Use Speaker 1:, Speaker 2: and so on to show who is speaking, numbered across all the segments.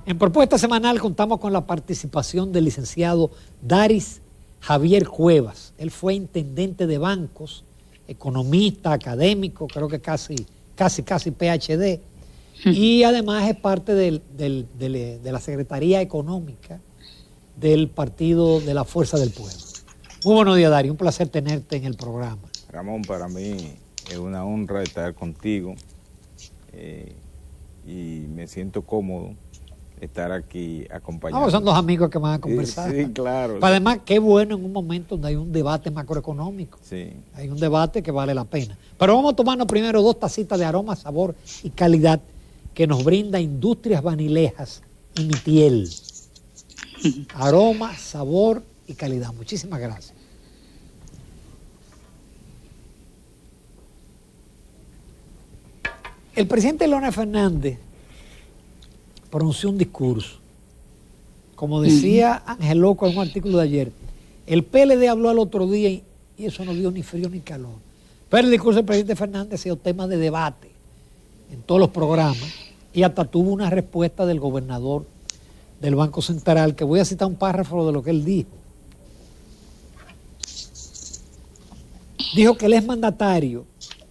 Speaker 1: En Propuesta Semanal contamos con la participación del licenciado Daris Javier Cuevas. Él fue intendente de bancos, economista, académico, creo que casi PhD, y además es parte de la Secretaría Económica del Partido de la Fuerza del Pueblo. Muy buenos días, Daris, un placer tenerte en el programa.
Speaker 2: Ramón, para mí es una honra estar contigo y me siento cómodo estar aquí acompañado.
Speaker 1: Son dos amigos que van a conversar.
Speaker 2: Sí, claro.
Speaker 1: Pero además, qué bueno en un momento donde hay un debate macroeconómico.
Speaker 2: Sí.
Speaker 1: Hay un debate que vale la pena. Pero vamos a tomarnos primero 2 tacitas de aroma, sabor y calidad que nos brinda Industrias Vanilejas y Mitiel. Aroma, sabor y calidad. Muchísimas gracias. El presidente Leonel Fernández pronunció un discurso. Como decía Ángel Loco en un artículo de ayer, el PLD habló al otro día y eso no dio ni frío ni calor. Pero el discurso del presidente Fernández ha sido tema de debate en todos los programas y hasta tuvo una respuesta del gobernador del Banco Central, que voy a citar un párrafo de lo que él dijo. Dijo que el exmandatario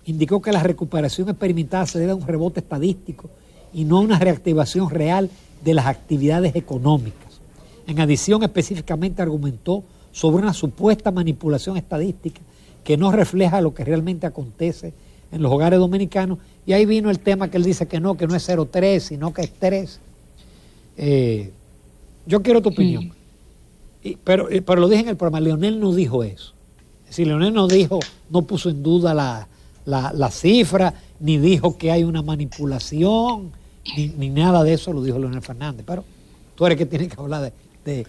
Speaker 1: indicó que la recuperación experimentada se debe a un rebote estadístico y no a una reactivación real de las actividades económicas. En adición, específicamente argumentó sobre una supuesta manipulación estadística que no refleja lo que realmente acontece en los hogares dominicanos, y ahí vino el tema que él dice que no es 0,3, sino que es 3. Yo quiero tu opinión, pero lo dije en el programa, Leonel no dijo eso. Es decir, Leonel no puso en duda la cifra, ni dijo que hay una manipulación, ni nada de eso lo dijo Leonel Fernández. Pero tú eres que tienes que hablar de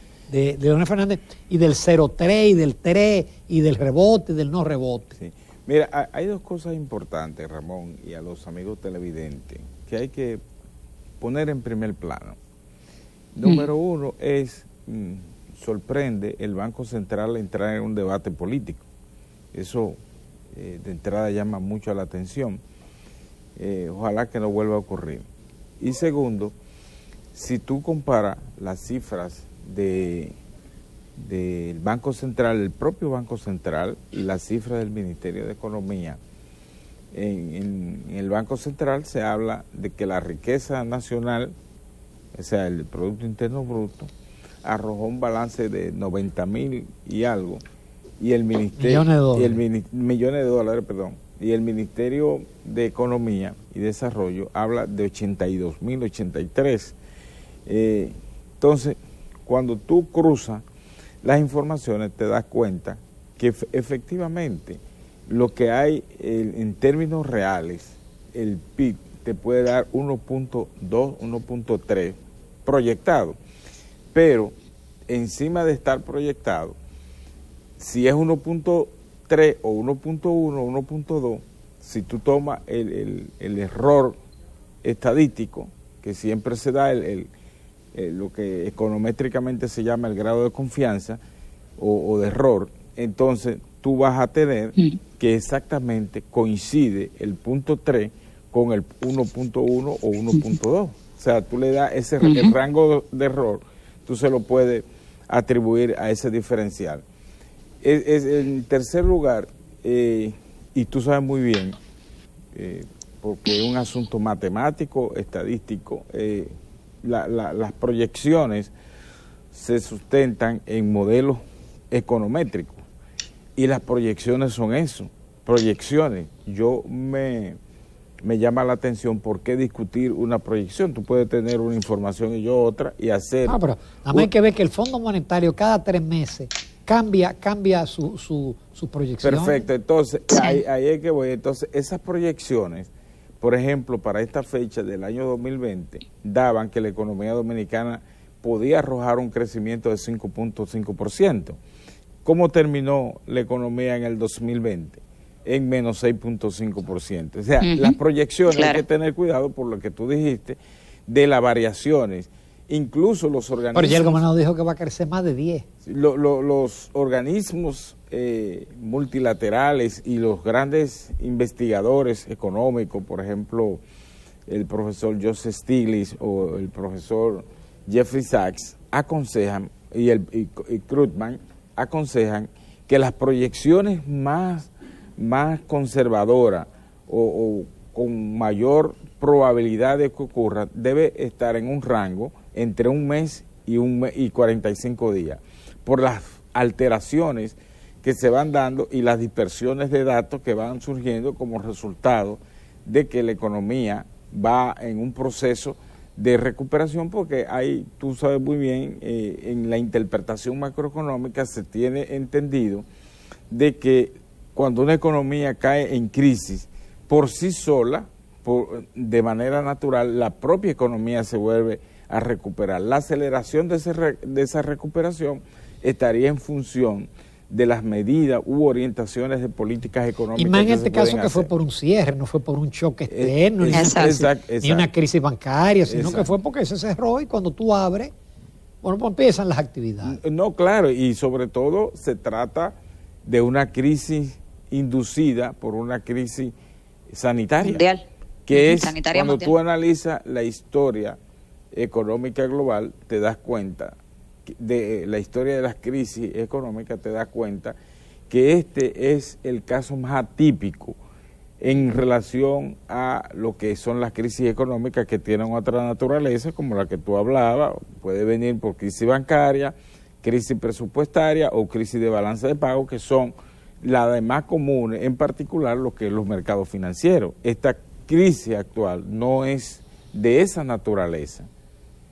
Speaker 1: Leonel Fernández y del 0,3 y del 3 y del rebote y del no rebote.
Speaker 2: Sí. Mira, hay dos cosas importantes, Ramón, y a los amigos televidentes, que hay que poner en primer plano. Número uno es, sorprende el Banco Central entrar en un debate político. Eso de entrada llama mucho la atención. Ojalá que no vuelva a ocurrir. Y segundo, si tú comparas las cifras del Banco Central, el propio Banco Central, y las cifras del Ministerio de Economía, en el Banco Central se habla de que la riqueza nacional, o sea, el Producto Interno Bruto, arrojó un balance de 90,000 y algo, y el Ministerio millones de dólares, y el Ministerio de Economía y Desarrollo habla de 82,083. Entonces, cuando tú cruzas las informaciones, te das cuenta que efectivamente lo que hay en términos reales, el PIB te puede dar 1.2, 1.3 proyectado, pero encima de estar proyectado, si es 1.3 o 1.1 o 1.2, si tú tomas el error estadístico, que siempre se da lo que econométricamente se llama el grado de confianza o de error, entonces tú vas a tener que exactamente coincide el punto 3 con el 1.1 o 1.2. O sea, tú le das el rango de error, tú se lo puedes atribuir a ese diferencial. En tercer lugar, y tú sabes muy bien, porque es un asunto matemático, estadístico, las proyecciones se sustentan en modelos econométricos y las proyecciones son eso, proyecciones. Yo me llama la atención por qué discutir una proyección. Tú puedes tener una información y yo otra y hacer...
Speaker 1: pero también hay que ver que el Fondo Monetario cada 3 meses cambia su proyección.
Speaker 2: Perfecto, entonces ahí es que voy. Entonces esas proyecciones, por ejemplo, para esta fecha del año 2020, daban que la economía dominicana podía arrojar un crecimiento de 5.5%. ¿Cómo terminó la economía en el 2020? En menos 6.5%. O sea, las proyecciones, claro, hay que tener cuidado por lo que tú dijiste, de las variaciones. Incluso los organismos...
Speaker 1: Pero ya el gobernador dijo que va a crecer más de 10.
Speaker 2: Los organismos multilaterales y los grandes investigadores económicos, por ejemplo, el profesor Joseph Stiglitz o el profesor Jeffrey Sachs aconsejan, y Krugman aconsejan que las proyecciones más conservadoras o con mayor probabilidad de que ocurra debe estar en un rango entre un mes y 45 días, por las alteraciones que se van dando y las dispersiones de datos que van surgiendo como resultado de que la economía va en un proceso de recuperación, porque hay, tú sabes muy bien, en la interpretación macroeconómica se tiene entendido de que cuando una economía cae en crisis, por sí sola, de manera natural, la propia economía se vuelve a recuperar. La aceleración de esa recuperación estaría en función de las medidas u orientaciones de políticas económicas.
Speaker 1: Y más en este caso que fue por un cierre, no fue por un choque externo, ni una crisis bancaria, sino que fue porque se cerró y cuando tú abres, bueno, pues empiezan las actividades.
Speaker 2: No, claro, y sobre todo se trata de una crisis inducida por una crisis sanitaria.
Speaker 3: Mundial.
Speaker 2: Que es,
Speaker 3: Sanitaria
Speaker 2: cuando
Speaker 3: mundial.
Speaker 2: tú analizas la historia económica global, te das cuenta de la historia de las crisis económicas, te das cuenta que este es el caso más atípico en relación a lo que son las crisis económicas que tienen otra naturaleza, como la que tú hablabas. Puede venir por crisis bancaria, crisis presupuestaria o crisis de balanza de pago, que son las demás comunes, en particular lo que es los mercados financieros. Esta crisis actual no es de esa naturaleza.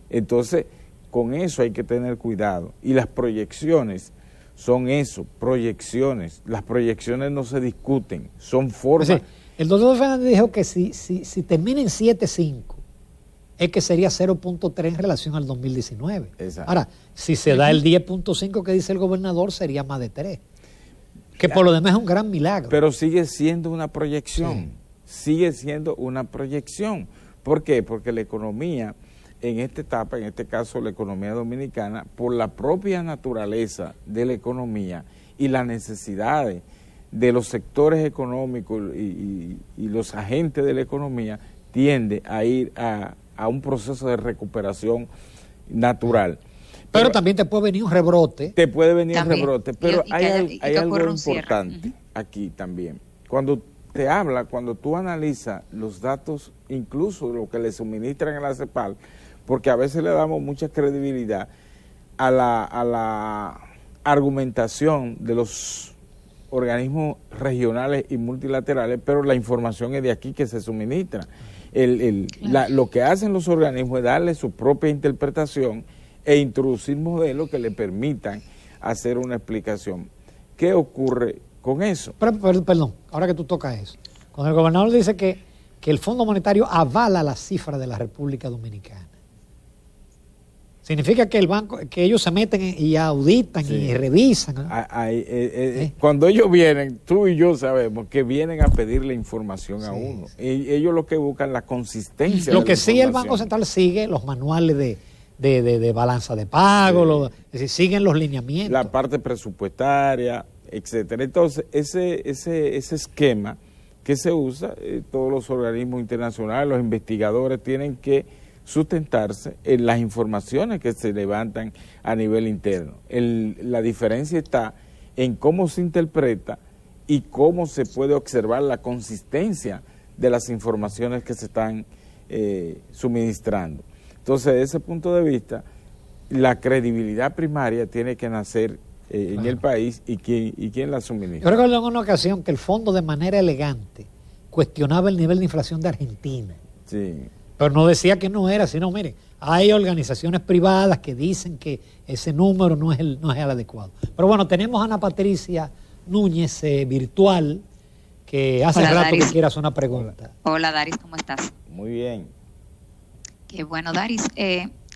Speaker 2: Entonces, con eso hay que tener cuidado. Y las proyecciones son eso, proyecciones. Las proyecciones no se discuten, son formas.
Speaker 1: Es decir, el doctor Fernández dijo que si termina en 7.5, es que sería 0.3 en relación al 2019.
Speaker 2: Exacto.
Speaker 1: Ahora, si se da el 10.5 que dice el gobernador, sería más de 3. Que por lo demás es un gran milagro.
Speaker 2: Pero sigue siendo una proyección, sigue siendo una proyección. ¿Por qué? Porque la economía en esta etapa, en este caso la economía dominicana, por la propia naturaleza de la economía y las necesidades de los sectores económicos y los agentes de la economía, tiende a ir a un proceso de recuperación natural.
Speaker 1: Pero también te puede venir un rebrote.
Speaker 2: Te puede venir un
Speaker 3: También.
Speaker 2: rebrote, pero hay algo
Speaker 3: importante
Speaker 2: importante aquí también. Cuando tú analizas los datos, incluso lo que le suministran a la CEPAL, porque a veces le damos mucha credibilidad a la argumentación de los organismos regionales y multilaterales, pero la información es de aquí que se suministra. Lo que hacen los organismos es darle su propia interpretación e introducir modelos que le permitan hacer una explicación. ¿Qué ocurre con eso?
Speaker 1: Perdón, ahora que tú tocas eso. Cuando el gobernador dice que el Fondo Monetario avala la cifra de la República Dominicana, significa que el banco, que ellos se meten y auditan y revisan, ¿no?
Speaker 2: Cuando ellos vienen, tú y yo sabemos que vienen a pedirle información a uno. Y ellos lo que buscan la consistencia.
Speaker 1: Lo que sí, el Banco Central sigue los manuales de balanza de pago, es decir, siguen los lineamientos.
Speaker 2: La parte presupuestaria, etcétera. Entonces, ese esquema que se usa, todos los organismos internacionales, los investigadores tienen que sustentarse en las informaciones que se levantan a nivel interno. La diferencia está en cómo se interpreta y cómo se puede observar la consistencia de las informaciones que se están suministrando. Entonces, desde ese punto de vista, la credibilidad primaria tiene que nacer en el país y quién la suministra.
Speaker 1: Yo recuerdo en una ocasión que el fondo, de manera elegante, cuestionaba el nivel de inflación de Argentina.
Speaker 2: Sí.
Speaker 1: Pero no decía que no era, sino, miren, hay organizaciones privadas que dicen que ese número no es el adecuado. Pero bueno, tenemos a Ana Patricia Núñez, virtual, que hace rato
Speaker 3: Daris.
Speaker 1: que quiere hacer una pregunta.
Speaker 3: Hola, Daris, ¿cómo estás?
Speaker 2: Muy bien.
Speaker 3: Qué bueno, Daris.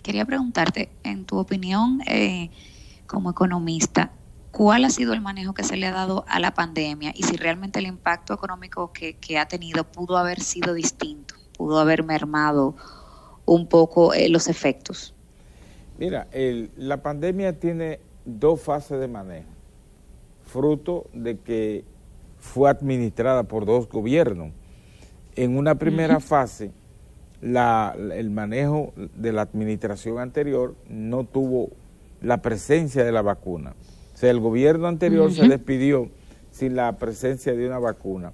Speaker 3: Quería preguntarte, en tu opinión como economista, ¿cuál ha sido el manejo que se le ha dado a la pandemia y si realmente el impacto económico que ha tenido pudo haber sido distinto, pudo haber mermado un poco los efectos?
Speaker 2: Mira, la pandemia tiene dos fases de manejo, fruto de que fue administrada por dos gobiernos. En una primera fase, el manejo de la administración anterior no tuvo la presencia de la vacuna. O sea, el gobierno anterior se despidió sin la presencia de una vacuna.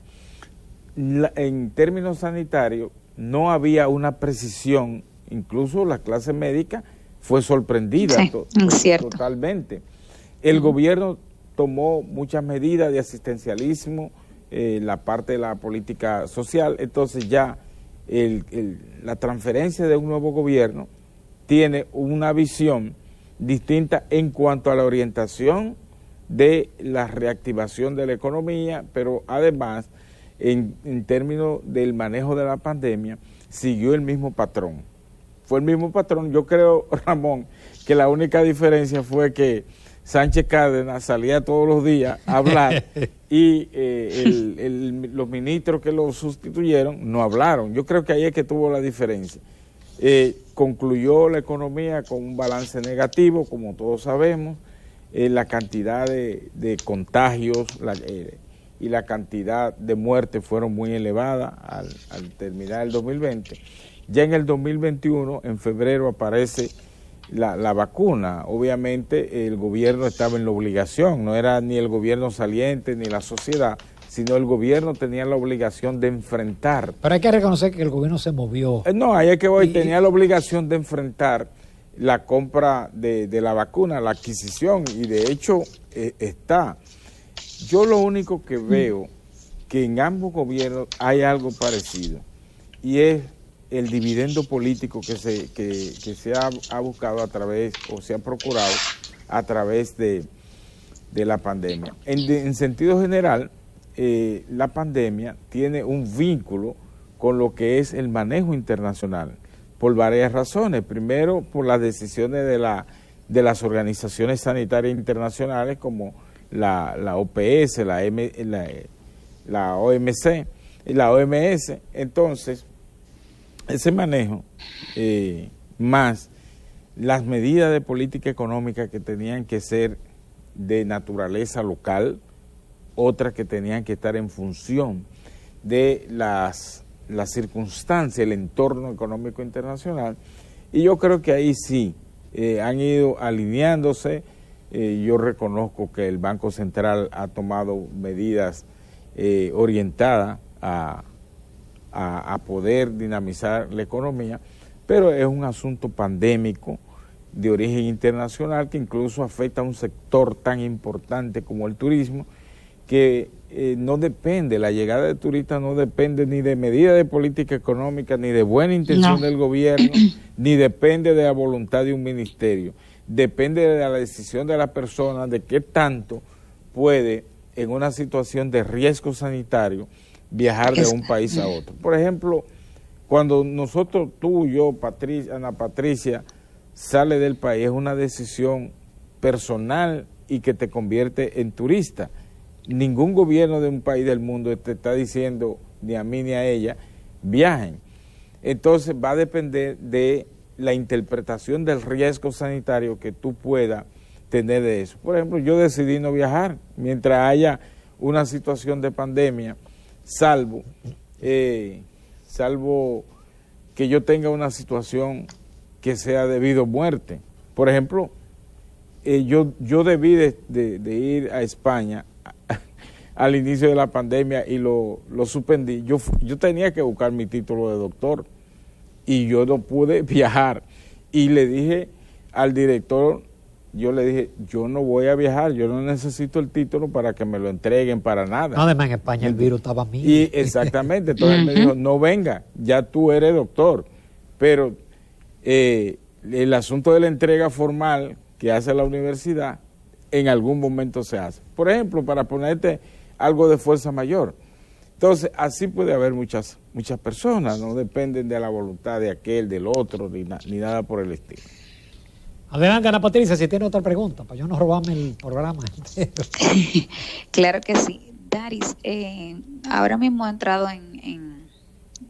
Speaker 2: En términos sanitarios, no había una precisión, incluso la clase médica fue sorprendida totalmente. El gobierno tomó muchas medidas de asistencialismo, la parte de la política social, entonces ya la transferencia de un nuevo gobierno tiene una visión distinta en cuanto a la orientación de la reactivación de la economía, pero además en términos del manejo de la pandemia siguió el mismo patrón. Fue el mismo patrón. Yo creo, Ramón, que la única diferencia fue que Sánchez Cárdenas salía todos los días a hablar y los ministros que lo sustituyeron no hablaron. Yo creo que ahí es que tuvo la diferencia. Concluyó la economía con un balance negativo, como todos sabemos. La cantidad de contagios y la cantidad de muertes fueron muy elevadas al terminar el 2020. Ya en el 2021, en febrero, aparece la vacuna. Obviamente el gobierno estaba en la obligación, no era ni el gobierno saliente ni la sociedad, sino el gobierno tenía la obligación de enfrentar.
Speaker 1: Pero hay que reconocer que el gobierno se movió.
Speaker 2: No, ahí es que voy, tenía la obligación de enfrentar la compra de la vacuna, la adquisición, y de hecho está. Yo lo único que veo que en ambos gobiernos hay algo parecido, y es el dividendo político que se ha buscado a través, o se ha procurado a través de la pandemia. En sentido general, la pandemia tiene un vínculo con lo que es el manejo internacional, por varias razones. Primero, por las decisiones de las organizaciones sanitarias internacionales como la OPS, la OMC y la OMS. Entonces, ese manejo, más las medidas de política económica que tenían que ser de naturaleza local, otras que tenían que estar en función de las circunstancias, el entorno económico internacional, y yo creo que ahí sí han ido alineándose. Yo reconozco que el Banco Central ha tomado medidas orientadas a poder dinamizar la economía, pero es un asunto pandémico de origen internacional que incluso afecta a un sector tan importante como el turismo, que no depende, la llegada de turistas no depende ni de medidas de política económica, ni de buena intención del gobierno, ni depende de la voluntad de un ministerio. Depende de la decisión de la persona, de qué tanto puede, en una situación de riesgo sanitario, viajar de un país a otro. Por ejemplo, cuando nosotros, tú, yo, Ana Patricia, sale del país, es una decisión personal y que te convierte en turista. Ningún gobierno de un país del mundo te está diciendo, ni a mí ni a ella, viajen. Entonces va a depender de la interpretación del riesgo sanitario que tú puedas tener de eso. Por ejemplo, yo decidí no viajar mientras haya una situación de pandemia, salvo que yo tenga una situación que sea debido a muerte. Por ejemplo, yo debí de ir a España al inicio de la pandemia y lo suspendí. Yo tenía que buscar mi título de doctor y yo no pude viajar. Y le dije al director, yo no voy a viajar, yo no necesito el título para que me lo entreguen para nada.
Speaker 1: No, además en España el virus estaba mío.
Speaker 2: Y exactamente, entonces él me dijo, no venga, ya tú eres doctor. Pero el asunto de la entrega formal que hace la universidad, en algún momento se hace. Por ejemplo, para ponerte algo de fuerza mayor. Entonces, así puede haber muchas personas, no dependen de la voluntad de aquel, del otro, ni nada por el estilo.
Speaker 1: Adelante, Ana Patricia, si tiene otra pregunta, para yo no robarme el programa entero.
Speaker 3: Claro que sí. Daris, ahora mismo ha entrado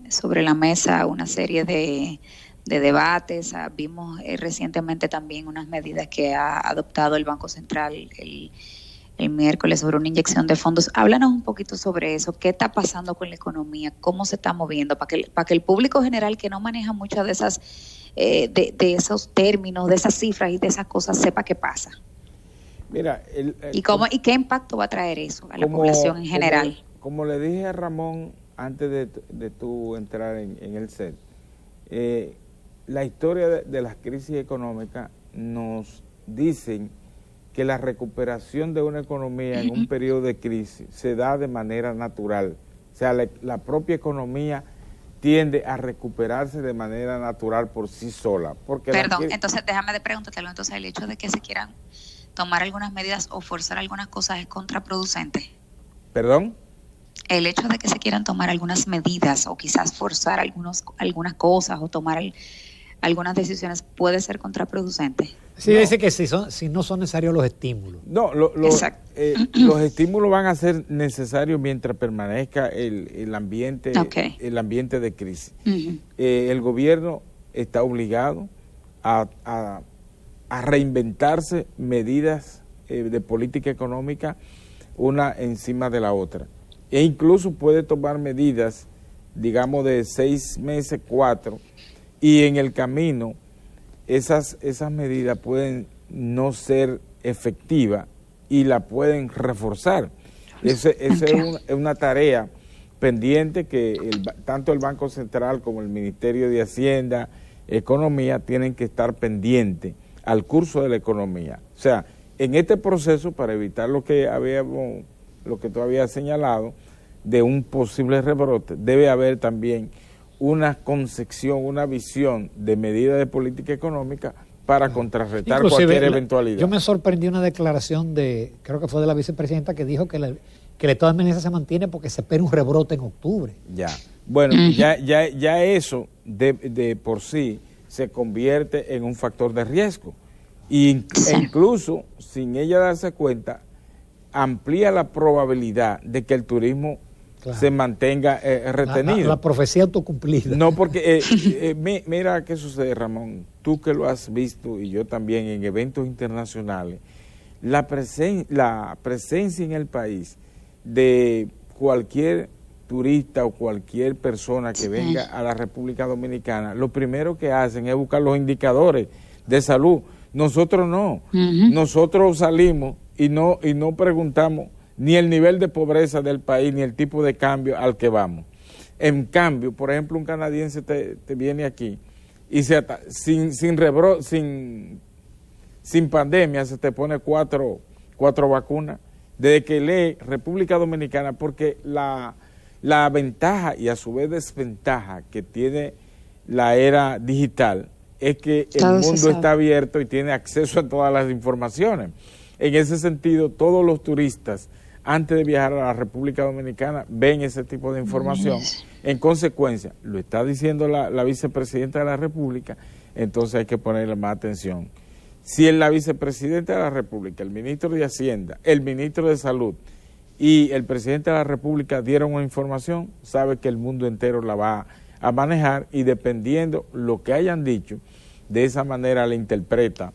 Speaker 3: sobre la mesa una serie de debates. Vimos recientemente también unas medidas que ha adoptado el Banco Central, el miércoles sobre una inyección de fondos. Háblanos un poquito sobre eso, qué está pasando con la economía, cómo se está moviendo, para que el público general que no maneja muchas de esas de esos términos, de esas cifras y de esas cosas sepa qué pasa.
Speaker 2: Mira,
Speaker 3: ¿Y qué impacto va a traer eso a la población en general?
Speaker 2: Como le dije a Ramón antes de tú entrar en el set, la historia de las crisis económicas nos dicen que la recuperación de una economía en un periodo de crisis se da de manera natural. O sea, la propia economía tiende a recuperarse de manera natural por sí sola.
Speaker 3: Perdón, entonces déjame de preguntártelo. Entonces, el hecho de que se quieran tomar algunas medidas o forzar algunas cosas es contraproducente.
Speaker 2: ¿Perdón?
Speaker 3: El hecho de que se quieran tomar algunas medidas o quizás forzar algunas cosas o tomar algunas decisiones puede ser contraproducente.
Speaker 1: Sí, no. Dice que si no son necesarios los estímulos.
Speaker 2: No, los estímulos van a ser necesarios mientras permanezca el ambiente de crisis. El gobierno está obligado a reinventarse medidas de política económica una encima de la otra. E incluso puede tomar medidas, digamos, de 6 meses, 4, y en el camino esas medidas pueden no ser efectivas y la pueden reforzar. Esa es una tarea pendiente que tanto el Banco Central como el Ministerio de Hacienda, Economía, tienen que estar pendientes al curso de la economía. O sea, en este proceso, para evitar lo que tú habías señalado, de un posible rebrote, debe haber también una concepción, una visión de medidas de política económica para contrarrestar cualquier eventualidad.
Speaker 1: Yo me sorprendí una declaración creo que fue de la vicepresidenta, que dijo que el estado de emergencia se mantiene porque se espera un rebrote en octubre.
Speaker 2: Ya, bueno, ya eso de por sí se convierte en un factor de riesgo. E incluso, sin ella darse cuenta, amplía la probabilidad de que el turismo se mantenga retenido.
Speaker 1: La profecía autocumplida.
Speaker 2: No, porque mira qué sucede, Ramón, tú que lo has visto y yo también en eventos internacionales, la presencia en el país de cualquier turista o cualquier persona que venga a la República Dominicana, lo primero que hacen es buscar los indicadores de salud. Nosotros no. Nosotros salimos y no preguntamos ni el nivel de pobreza del país, ni el tipo de cambio al que vamos. En cambio, por ejemplo, un canadiense te viene aquí y sin pandemia se te pone cuatro vacunas, desde que lee República Dominicana, porque la ventaja y a su vez desventaja que tiene la era digital es que el mundo está abierto y tiene acceso a todas las informaciones. En ese sentido, todos los turistas, antes de viajar a la República Dominicana, ven ese tipo de información. En consecuencia, lo está diciendo la vicepresidenta de la República, entonces hay que ponerle más atención. Si la vicepresidenta de la República, el ministro de Hacienda, el ministro de Salud y el presidente de la República dieron una información, sabe que el mundo entero la va a manejar y dependiendo lo que hayan dicho, de esa manera la interpreta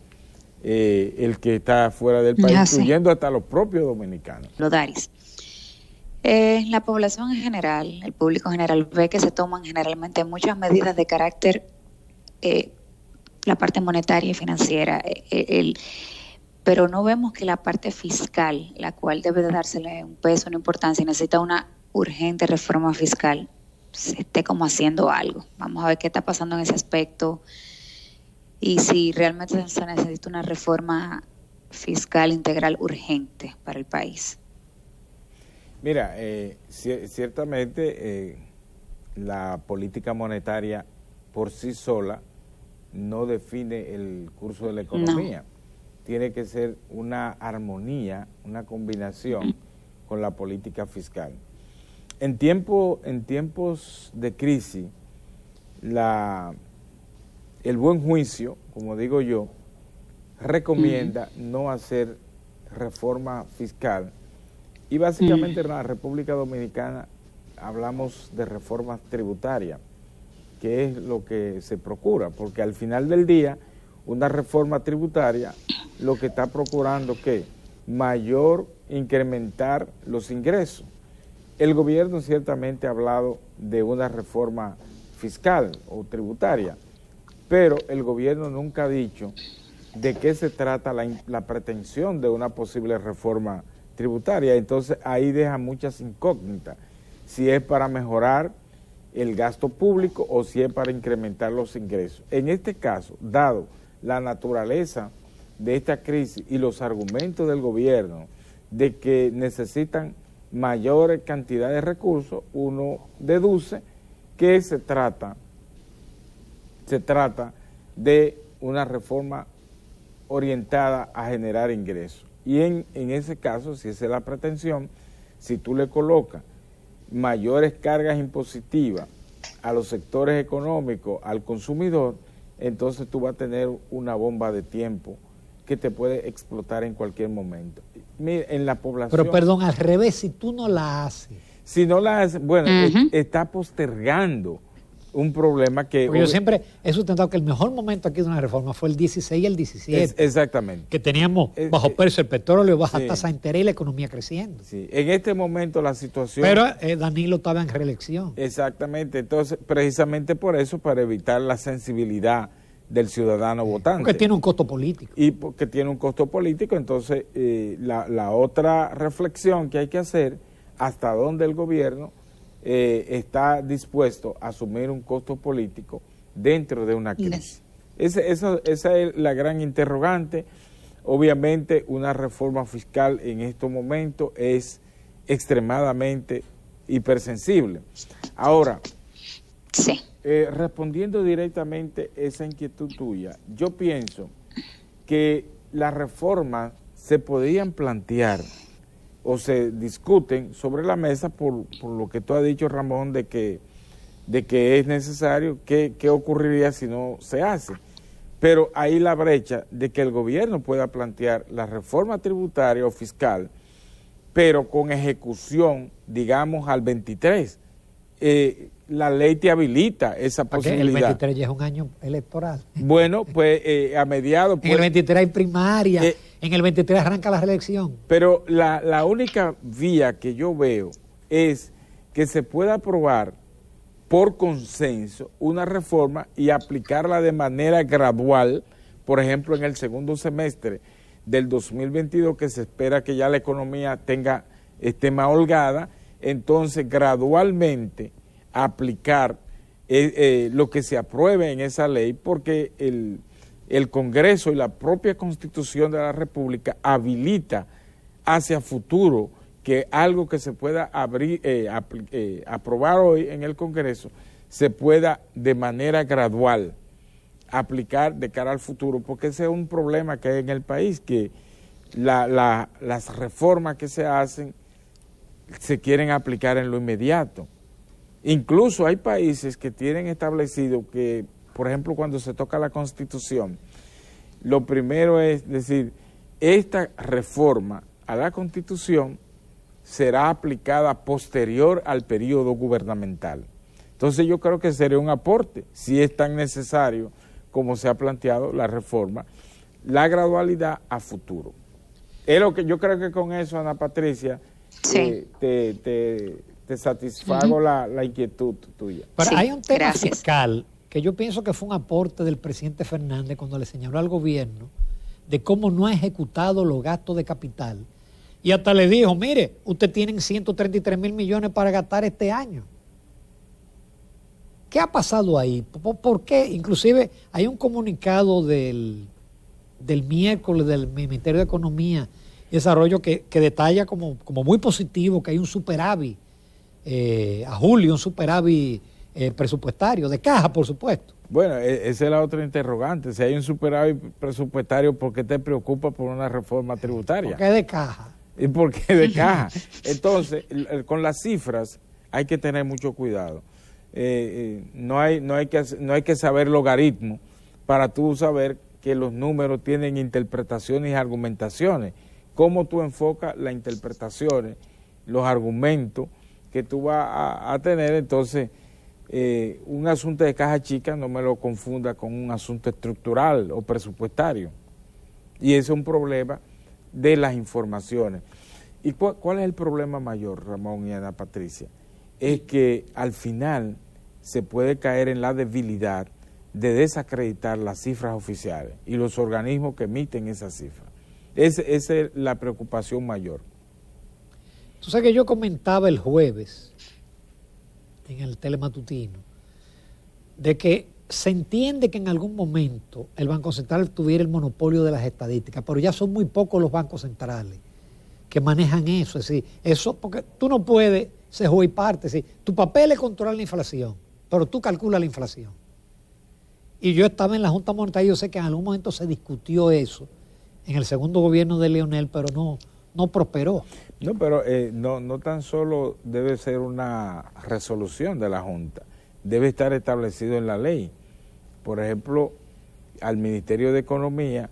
Speaker 2: el que está fuera del país, incluyendo hasta los propios dominicanos.
Speaker 3: Daris, la población en general, el público en general, ve que se toman generalmente muchas medidas de carácter, la parte monetaria y financiera, pero no vemos que la parte fiscal, la cual debe de dársele un peso, una importancia y necesita una urgente reforma fiscal, se esté como haciendo algo. Vamos a ver qué está pasando en ese aspecto y si realmente se necesita una reforma fiscal integral urgente para el país.
Speaker 2: Mira, ciertamente la política monetaria por sí sola no define el curso de la economía. No. Tiene que ser una armonía, una combinación con la política fiscal. En tiempos de crisis, el buen juicio, como digo yo, recomienda no hacer reforma fiscal. Y básicamente en la República Dominicana hablamos de reformas tributarias, que es lo que se procura, porque al final del día, una reforma tributaria lo que está procurando que mayor incrementar los ingresos. El gobierno ciertamente ha hablado de una reforma fiscal o tributaria, pero el gobierno nunca ha dicho de qué se trata la pretensión de una posible reforma tributaria. Entonces ahí deja muchas incógnitas, si es para mejorar el gasto público o si es para incrementar los ingresos. En este caso, dado la naturaleza de esta crisis y los argumentos del gobierno de que necesitan mayor cantidad de recursos, uno deduce que se trata de una reforma orientada a generar ingresos. Y en ese caso, si esa es la pretensión, si tú le colocas mayores cargas impositivas a los sectores económicos, al consumidor, entonces tú vas a tener una bomba de tiempo que te puede explotar en cualquier momento. Mira, en la población...
Speaker 1: Pero perdón, al revés, si tú no la haces.
Speaker 2: Si no la haces, bueno, está postergando un problema que...
Speaker 1: Porque yo siempre he sustentado que el mejor momento aquí de una reforma fue el 16 y el 17.
Speaker 2: Exactamente.
Speaker 1: Que teníamos bajo precio el petróleo, baja tasa de interés y la economía creciendo.
Speaker 2: Sí, en este momento la situación...
Speaker 1: Pero Danilo estaba en reelección.
Speaker 2: Exactamente, entonces precisamente por eso, para evitar la sensibilidad del ciudadano votante.
Speaker 1: Porque tiene un costo político.
Speaker 2: Y porque tiene un costo político, entonces la otra reflexión que hay que hacer, hasta dónde el gobierno está dispuesto a asumir un costo político dentro de una crisis. Esa es la gran interrogante. Obviamente una reforma fiscal en estos momentos es extremadamente hipersensible. Ahora,
Speaker 3: sí.
Speaker 2: Respondiendo directamente esa inquietud tuya, yo pienso que las reformas se podían plantear o se discuten sobre la mesa por lo que tú has dicho, Ramón, de que es necesario, qué ocurriría si no se hace. Pero hay la brecha de que el gobierno pueda plantear la reforma tributaria o fiscal, pero con ejecución, digamos, al 23. La ley te habilita esa posibilidad.
Speaker 1: El 23 ya es un año electoral.
Speaker 2: Bueno, pues a mediados...
Speaker 1: En el 23 hay primaria, en el 23 arranca la reelección.
Speaker 2: Pero la única vía que yo veo es que se pueda aprobar por consenso una reforma y aplicarla de manera gradual, por ejemplo, en el segundo semestre del 2022, que se espera que ya la economía esté más holgada, entonces gradualmente aplicar lo que se apruebe en esa ley, porque el Congreso y la propia Constitución de la República habilita hacia futuro que algo que se pueda aprobar hoy en el Congreso se pueda de manera gradual aplicar de cara al futuro, porque ese es un problema que hay en el país, que las reformas que se hacen se quieren aplicar en lo inmediato. Incluso hay países que tienen establecido que, por ejemplo, cuando se toca la Constitución, lo primero es decir, esta reforma a la Constitución será aplicada posterior al periodo gubernamental. Entonces yo creo que sería un aporte, si es tan necesario como se ha planteado la reforma, la gradualidad a futuro. Es lo que yo creo que con eso, Ana Patricia,
Speaker 3: sí.
Speaker 2: te satisfago la inquietud tuya.
Speaker 1: Pero
Speaker 3: sí,
Speaker 1: hay un tema
Speaker 3: gracias.
Speaker 1: fiscal que yo pienso que fue un aporte del presidente Fernández cuando le señaló al gobierno de cómo no ha ejecutado los gastos de capital. Y hasta le dijo, mire, usted tienen 133 mil millones para gastar este año. ¿Qué ha pasado ahí? ¿Por qué? Inclusive hay un comunicado del miércoles del Ministerio de Economía y Desarrollo que detalla como muy positivo que hay un superávit a julio, un superávit presupuestario, de caja, por supuesto.
Speaker 2: Bueno, esa es la otra interrogante. Si hay un superávit presupuestario, ¿por qué te preocupa por una reforma tributaria?
Speaker 1: Porque es de caja.
Speaker 2: ¿Y por qué de caja? Entonces, con las cifras hay que tener mucho cuidado. No hay que saber logaritmo para tú saber que los números tienen interpretaciones y argumentaciones. Cómo tú enfocas las interpretaciones, los argumentos que tú vas a tener. Entonces, un asunto de caja chica no me lo confunda con un asunto estructural o presupuestario. Y ese es un problema de las informaciones. ¿Y cuál es el problema mayor, Ramón y Ana Patricia? Es que al final se puede caer en la debilidad de desacreditar las cifras oficiales y los organismos que emiten esas cifras. Esa es la preocupación mayor.
Speaker 1: Tú sabes que yo comentaba el jueves en el telematutino de que se entiende que en algún momento el Banco Central tuviera el monopolio de las estadísticas, pero ya son muy pocos los bancos centrales que manejan eso. Es decir, eso, porque tú no puedes ser juez y parte. Es decir, tu papel es controlar la inflación, pero tú calculas la inflación. Y yo estaba en la Junta Monetaria, yo sé que en algún momento se discutió eso en el segundo gobierno de Leonel, pero no prosperó.
Speaker 2: No, pero no tan solo debe ser una resolución de la Junta, debe estar establecido en la ley. Por ejemplo, al Ministerio de Economía,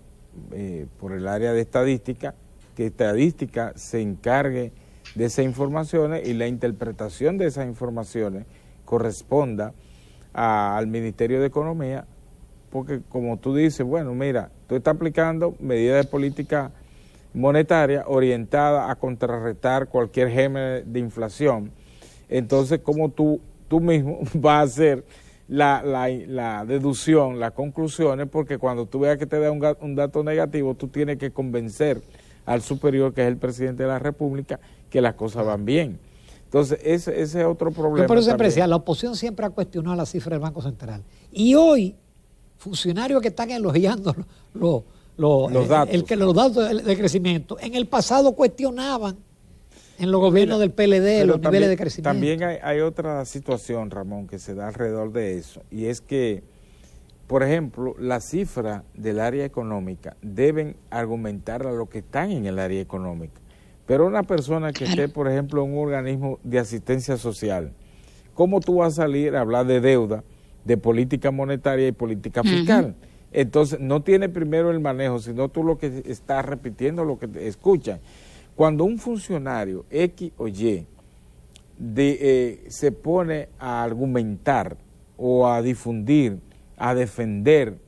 Speaker 2: por el área de estadística, que estadística se encargue de esas informaciones y la interpretación de esas informaciones corresponda al Ministerio de Economía, porque como tú dices, bueno, mira, tú estás aplicando medidas de política monetaria orientada a contrarrestar cualquier germen de inflación. Entonces, ¿cómo tú mismo vas a hacer la deducción, las conclusiones? Porque cuando tú veas que te da un dato negativo, tú tienes que convencer al superior, que es el presidente de la República, que las cosas van bien. Entonces, ese es otro problema.
Speaker 1: Pero siempre decía, la oposición siempre ha cuestionado la cifra del Banco Central. Y hoy, funcionarios que están elogiando los datos de crecimiento, en el pasado cuestionaban en los gobiernos del PLD los niveles de crecimiento.
Speaker 2: También hay otra situación, Ramón, que se da alrededor de eso, y es que, por ejemplo, las cifras del área económica deben argumentar a lo que están en el área económica. Pero una persona que esté, por ejemplo, en un organismo de asistencia social, ¿cómo tú vas a salir a hablar de deuda, de política monetaria y política fiscal? Entonces, no tiene primero el manejo, sino tú lo que estás repitiendo, lo que te escuchan. Cuando un funcionario X o Y se pone a argumentar o a difundir, a defender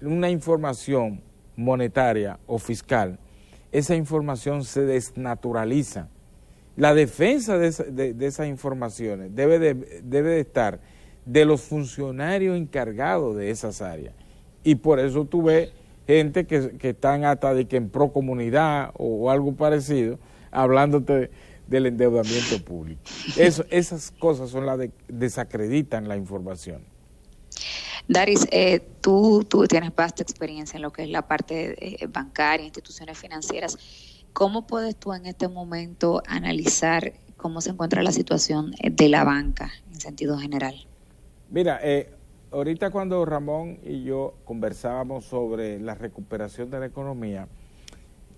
Speaker 2: una información monetaria o fiscal, esa información se desnaturaliza. La defensa de esas informaciones debe de estar de los funcionarios encargados de esas áreas. Y por eso tú ves gente que están hasta de que en pro comunidad o algo parecido, hablándote del endeudamiento público. Esas cosas son las que desacreditan la información.
Speaker 3: Daris, tú tienes vasta experiencia en lo que es la parte bancaria, instituciones financieras. ¿Cómo puedes tú en este momento analizar cómo se encuentra la situación de la banca en sentido general?
Speaker 2: Mira, ahorita cuando Ramón y yo conversábamos sobre la recuperación de la economía,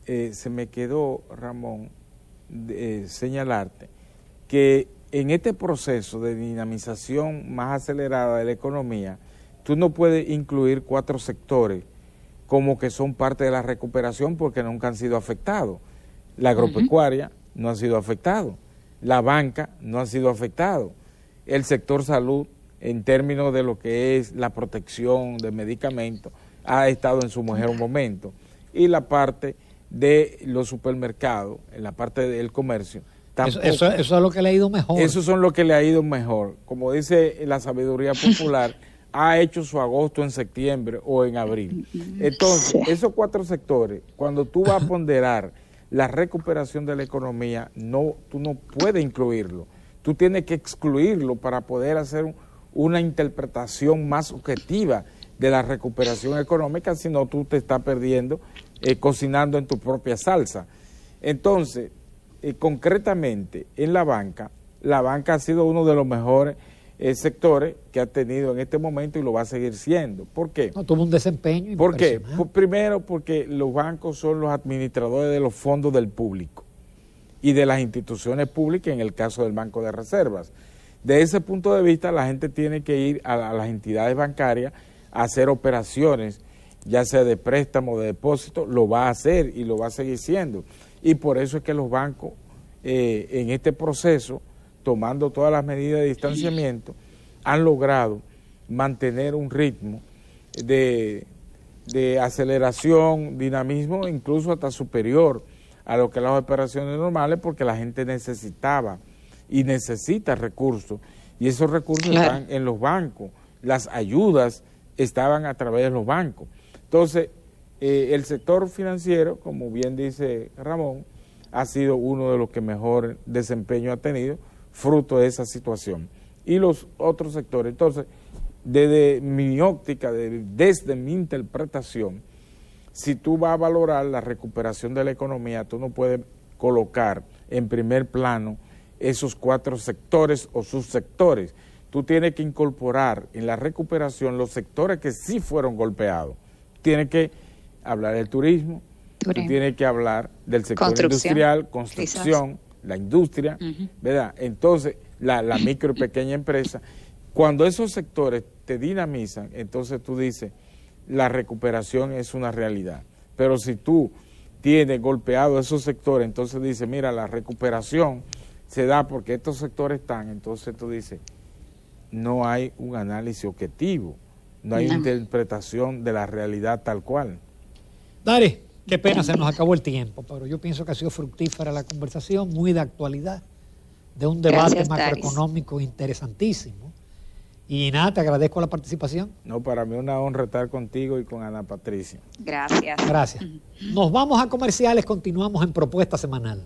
Speaker 2: se me quedó, Ramón, señalarte que en este proceso de dinamización más acelerada de la economía, tú no puedes incluir 4 sectores como que son parte de la recuperación porque nunca han sido afectados. La agropecuaria no ha sido afectado, la banca no ha sido afectado, el sector salud en términos de lo que es la protección de medicamentos ha estado en su mejor momento, y la parte de los supermercados, en la parte del comercio,
Speaker 1: eso es lo que le ha ido mejor.
Speaker 2: Eso son lo que le ha ido mejor. Como dice la sabiduría popular, ha hecho su agosto en septiembre o en abril. Entonces, esos 4 sectores, cuando tú vas a ponderar la recuperación de la economía, tú no puedes incluirlo. Tú tienes que excluirlo para poder hacer una interpretación más objetiva de la recuperación económica, si no tú te estás perdiendo, cocinando en tu propia salsa. Entonces, concretamente en la banca ha sido uno de los mejores sectores que ha tenido en este momento y lo va a seguir siendo. ¿Por qué?
Speaker 1: No, tuvo un desempeño.
Speaker 2: ¿Por qué? Primero, porque los bancos son los administradores de los fondos del público y de las instituciones públicas, en el caso del Banco de Reservas. De ese punto de vista, la gente tiene que ir a las entidades bancarias a hacer operaciones, ya sea de préstamo, de depósito, lo va a hacer y lo va a seguir siendo. Y por eso es que los bancos, en este proceso, tomando todas las medidas de distanciamiento, han logrado mantener un ritmo de aceleración, dinamismo, incluso hasta superior a lo que las operaciones normales, porque la gente necesitaba y necesita recursos, y esos recursos están en los bancos, las ayudas estaban a través de los bancos. Entonces, el sector financiero, como bien dice Ramón, ha sido uno de los que mejor desempeño ha tenido, fruto de esa situación. Y los otros sectores, entonces, desde mi óptica, desde mi interpretación, si tú vas a valorar la recuperación de la economía, tú no puedes colocar en primer plano esos 4 sectores o subsectores. Tú tienes que incorporar en la recuperación los sectores que sí fueron golpeados. Tienes que hablar del turismo, tú tienes que hablar del sector industrial, construcción, la industria, ¿verdad? Entonces, la micro y pequeña empresa. Cuando esos sectores te dinamizan, entonces tú dices, la recuperación es una realidad. Pero si tú tienes golpeado esos sectores, entonces dices, mira, la recuperación se da porque estos sectores están, entonces tú dices, no hay un análisis objetivo, no hay una interpretación de la realidad tal cual.
Speaker 1: Dari, qué pena, se nos acabó el tiempo, pero yo pienso que ha sido fructífera la conversación, muy de actualidad, de un debate macroeconómico interesantísimo. Y nada, te agradezco la participación.
Speaker 2: No, para mí es una honra estar contigo y con Ana Patricia.
Speaker 3: Gracias.
Speaker 1: Gracias. Nos vamos a comerciales, continuamos en Propuesta Semanal.